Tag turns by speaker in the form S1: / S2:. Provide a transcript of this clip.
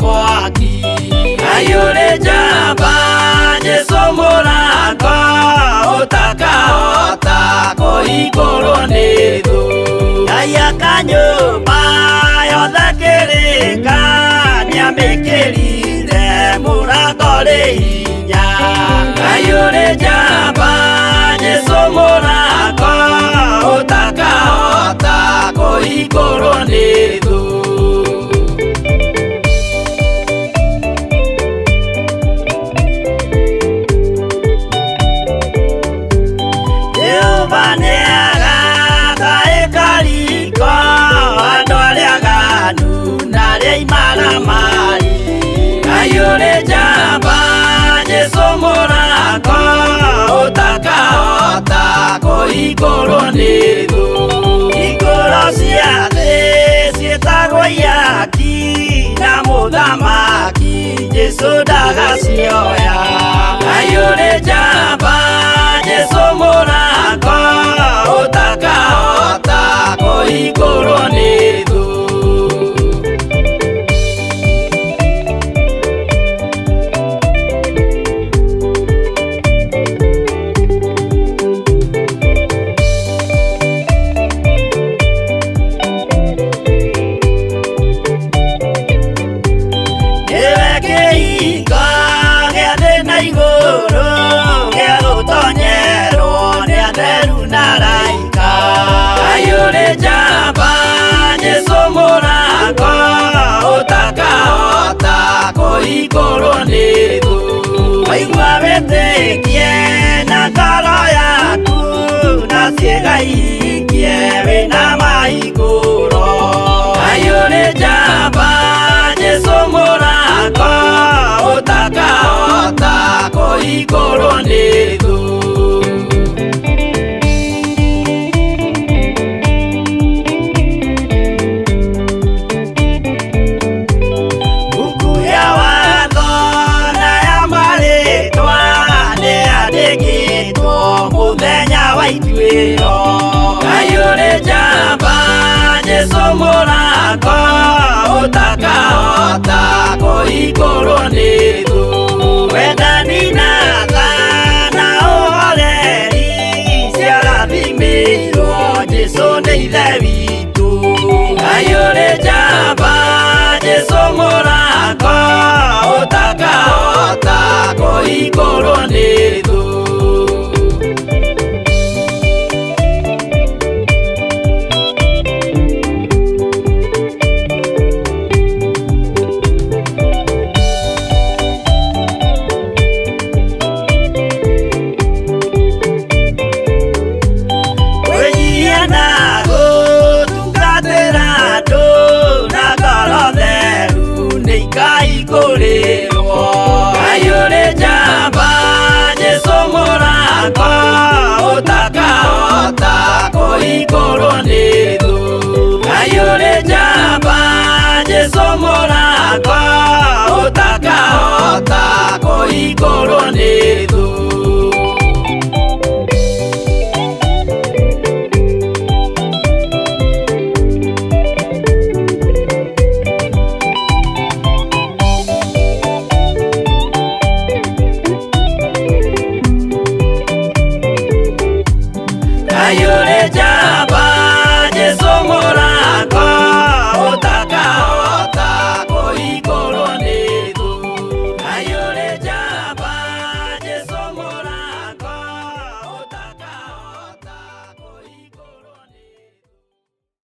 S1: mwaki. Ayure jamba Jesu mũrango ũtakahota kũhingũrwo nĩ thũ. Ngai akanyũmba yothe kĩrĩka nĩamĩkĩrire mũrango rĩ hinya. Ayure jamba Jesu mũrango ũtakahota kũhingũrwo nĩ thũ. Ayure jamba Jesu mũrango ũtakahota kũhingũrwo nĩ thũ. Hingũro cia thĩ ciĩtagwo ihaki na mũthamaki Jesu ndagacioya. Ayure jamba Jesu mũrango ũtakahota kũhingũrwo nĩ thũ. Ayure jamba Jesu mũrango ũtakahota kũhingũrwo nĩ thũ. Waigua wĩtĩkie na ngoro yaku na ciĩga ihingie wĩna mahingũro. Ayure jamba Jesu mũrango ũtakahota kũhingũrwo nĩ thũ. Ayure jamba Jesu mũrango ũtakahota kũhingũrwo nĩ thũ. Wendani na tha na ũhoreri ciarathimĩirwo Jesu nĩ ithe witũ. Ayure jamba Jesu mũrango ũtakahota kũhingũrwo nĩ thũ. Ayure jamba Jesu mũrango ũtakahota kũhingũrwo nĩ thũ. Ayure jamba Jesu mũrango ũtakahota kũhingũrwo nĩ thũ. Ayure jamba Jesu mũrango